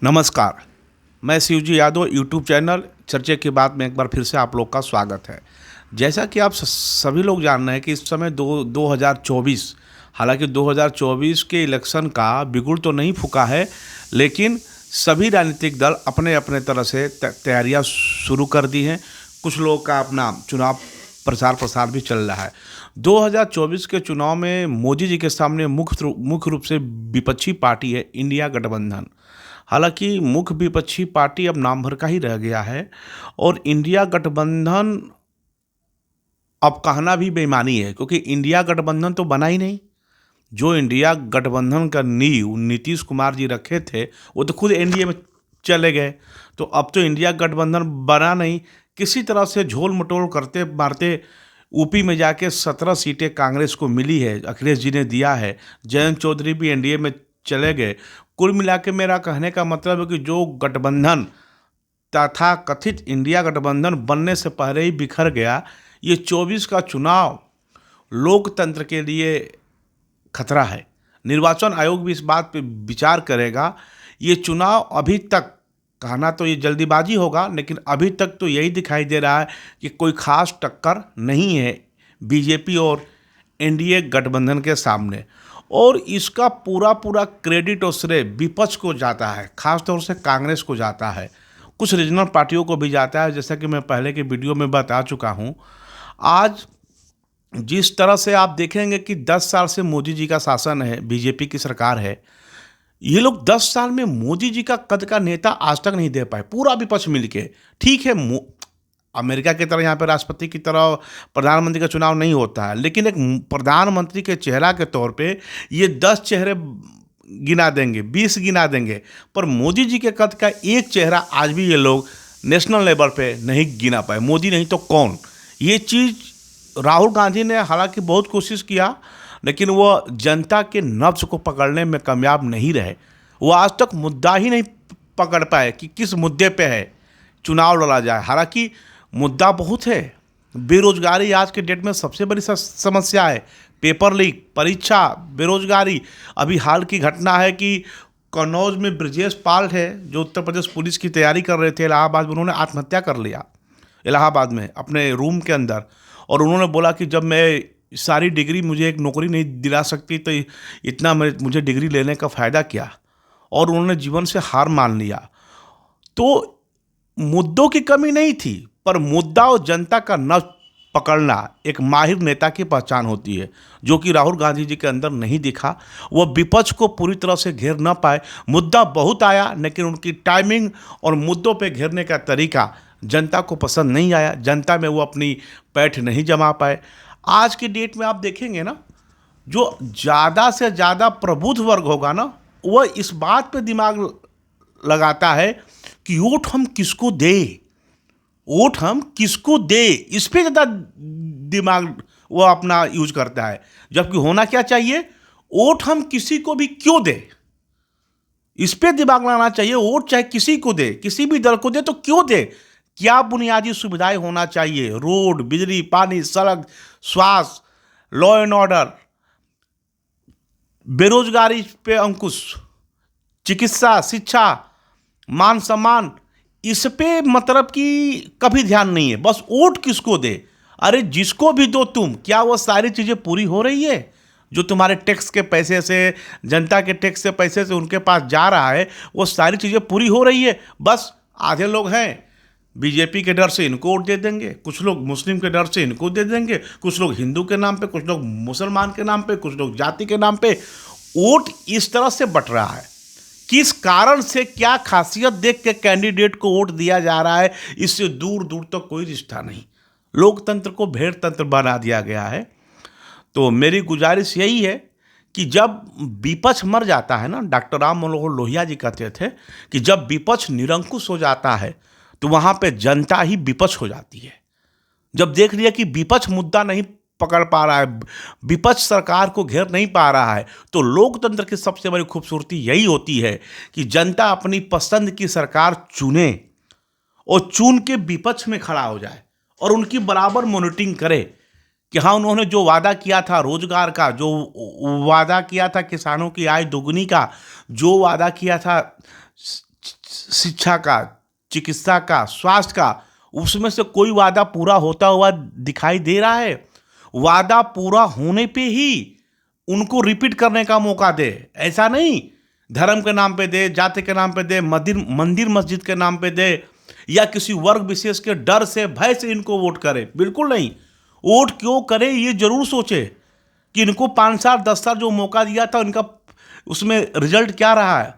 नमस्कार। मैं Shivji Yadav YouTube channel चर्चे की बात में एक बार फिर से आप लोग का स्वागत है। जैसा कि आप सभी लोग जान रहे हैं कि इस समय 2024 हालांकि 2024 के इलेक्शन का बिगुल तो नहीं फूका है, लेकिन सभी राजनीतिक दल अपने अपने तरह से तैयारियां शुरू कर दी हैं। कुछ लोगों का अपना चुनाव प्रसार भी चल रहा है। 2024 के चुनाव में मोदी जी के सामने मुख्य रूप से विपक्षी पार्टी है इंडिया गठबंधन। हालांकि मुख्य विपक्षी पार्टी अब नाम भर का ही रह गया है और इंडिया गठबंधन अब कहना भी बेईमानी है, क्योंकि इंडिया गठबंधन तो बना ही नहीं। जो इंडिया गठबंधन का नींव नीतीश कुमार जी रखे थे वो तो खुद एनडीए में चले गए। तो अब तो इंडिया गठबंधन बना नहीं, किसी तरह से झोल मटोल करते मारते यूपी में जाके 17 सीटें कांग्रेस को मिली है, अखिलेश जी ने दिया है। जयंत चौधरी भी एनडीए में चले गए। कुल मिला के मेरा कहने का मतलब है कि जो गठबंधन तथा कथित इंडिया गठबंधन बनने से पहले ही बिखर गया, ये 24 का चुनाव लोकतंत्र के लिए खतरा है। निर्वाचन आयोग भी इस बात पे विचार करेगा। ये चुनाव अभी तक, कहना तो ये जल्दीबाजी होगा, लेकिन अभी तक तो यही दिखाई दे रहा है कि कोई खास टक्कर नहीं है बीजेपी और एनडीए गठबंधन के सामने। और इसका पूरा क्रेडिट और श्रेय विपक्ष को जाता है, खासतौर से कांग्रेस को जाता है, कुछ रीजनल पार्टियों को भी जाता है। जैसा कि मैं पहले के वीडियो में बता चुका हूँ। आज जिस तरह से आप देखेंगे कि 10 साल से मोदी जी का शासन है, बीजेपी की सरकार है, ये लोग 10 साल में मोदी जी का कद का नेता आज तक नहीं दे पाए, पूरा विपक्ष मिलके। ठीक है, अमेरिका की तरह यहाँ पे राष्ट्रपति की तरह प्रधानमंत्री का चुनाव नहीं होता है, लेकिन एक प्रधानमंत्री के चेहरा के तौर पे ये 10 चेहरे गिना देंगे, 20 गिना देंगे, पर मोदी जी के कद का एक चेहरा आज भी ये लोग नेशनल लेवल पे नहीं गिना पाए। मोदी नहीं तो कौन? ये चीज़ राहुल गांधी ने हालांकि बहुत कोशिश किया, लेकिन वो जनता के नब्ज़ को पकड़ने में कामयाब नहीं रहे। वो आज तक मुद्दा ही नहीं पकड़ पाए कि किस मुद्दे पे है चुनाव लड़ा जाए। हालांकि मुद्दा बहुत है। बेरोजगारी आज के डेट में सबसे बड़ी समस्या है। पेपर लीक, परीक्षा, बेरोजगारी। अभी हाल की घटना है कि कन्नौज में ब्रजेश पाल है, जो उत्तर प्रदेश पुलिस की तैयारी कर रहे थे इलाहाबाद में, उन्होंने आत्महत्या कर लिया इलाहाबाद में अपने रूम के अंदर। और उन्होंने बोला कि जब मैं सारी डिग्री, मुझे एक नौकरी नहीं दिला सकती तो इतना मुझे डिग्री लेने का फ़ायदा क्या। और उन्होंने जीवन से हार मान लिया। तो मुद्दों की कमी नहीं थी, पर मुद्दा और जनता का नब्ज़ पकड़ना एक माहिर नेता की पहचान होती है, जो कि राहुल गांधी जी के अंदर नहीं दिखा। वो विपक्ष को पूरी तरह से घेर ना पाए। मुद्दा बहुत आया, लेकिन उनकी टाइमिंग और मुद्दों पे घेरने का तरीका जनता को पसंद नहीं आया। जनता में वो अपनी पैठ नहीं जमा पाए। आज की डेट में आप देखेंगे ना, जो ज़्यादा से ज़्यादा प्रबुद्ध वर्ग होगा ना, वह इस बात पे दिमाग लगाता है कि वोट हम किसको दे, वोट हम किसको दे, इस पे ज़्यादा दिमाग वो अपना यूज करता है। जबकि होना क्या चाहिए, वोट हम किसी को भी क्यों दे, इस पे दिमाग लगाना चाहिए। वोट चाहे किसी को दे, किसी भी दल को दे, तो क्यों दे, क्या बुनियादी सुविधाएं होना चाहिए, रोड, बिजली, पानी, सड़क, स्वास्थ्य, लॉ एंड ऑर्डर, बेरोजगारी पे अंकुश, चिकित्सा, शिक्षा, मान सम्मान, इस पे मतलब कि कभी ध्यान नहीं है। बस वोट किसको दे। अरे जिसको भी दो तुम, क्या वो सारी चीज़ें पूरी हो रही है जो तुम्हारे टैक्स के पैसे से, जनता के टैक्स से पैसे से उनके पास जा रहा है, वो सारी चीज़ें पूरी हो रही है? बस आधे लोग हैं बीजेपी के डर से इनको वोट दे देंगे, कुछ लोग मुस्लिम के डर से इनको दे देंगे, कुछ लोग हिंदू के नाम पे, कुछ लोग मुसलमान के नाम पे, कुछ लोग जाति के नाम पे। वोट इस तरह से बट रहा है। किस कारण से, क्या खासियत देख के कैंडिडेट को वोट दिया जा रहा है, इससे दूर दूर तक कोई रिश्ता नहीं। लोकतंत्र को भेड़ तंत्र बना दिया गया है। तो मेरी गुजारिश यही है कि जब विपक्ष मर जाता है ना, डॉक्टर राम मनोहर लोहिया जी कहते थे कि जब विपक्ष निरंकुश हो जाता है तो वहाँ पे जनता ही विपक्ष हो जाती है। जब देख लिया कि विपक्ष मुद्दा नहीं पकड़ पा रहा है, विपक्ष सरकार को घेर नहीं पा रहा है, तो लोकतंत्र की सबसे बड़ी खूबसूरती यही होती है कि जनता अपनी पसंद की सरकार चुने और चुन के विपक्ष में खड़ा हो जाए और उनकी बराबर मॉनिटरिंग करे कि हाँ, उन्होंने जो वादा किया था रोजगार का, जो वादा किया था किसानों की आय दोगुनी का, जो वादा किया था शिक्षा का, चिकित्सा का, स्वास्थ्य का, उसमें से कोई वादा पूरा होता हुआ दिखाई दे रहा है? वादा पूरा होने पे ही उनको रिपीट करने का मौका दे, ऐसा नहीं धर्म के नाम पे दे, जाति के नाम पे दे, मंदिर मस्जिद के नाम पे दे, या किसी वर्ग विशेष के डर से, भय से इनको वोट करे। बिल्कुल नहीं। वोट क्यों करे ये जरूर सोचे कि इनको 5 साल 10 साल जो मौका दिया था उनका उसमें रिजल्ट क्या रहा है।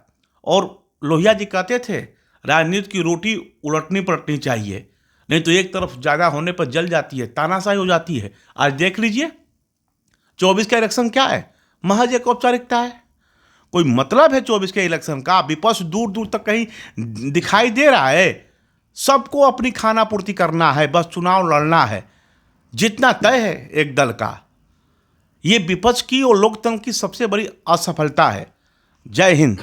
और लोहिया जी कहते थे राजनीति की रोटी उलटनी पलटनी चाहिए, नहीं तो एक तरफ ज़्यादा होने पर जल जाती है, तानाशाही हो जाती है। आज देख लीजिए 24 का इलेक्शन क्या है, महज एक औपचारिकता है। कोई मतलब है 24 के इलेक्शन का? विपक्ष दूर दूर तक कहीं दिखाई दे रहा है? सबको अपनी खाना पूर्ति करना है, बस चुनाव लड़ना है, जितना तय है एक दल का। ये विपक्ष की और लोकतंत्र की सबसे बड़ी असफलता है। जय हिंद।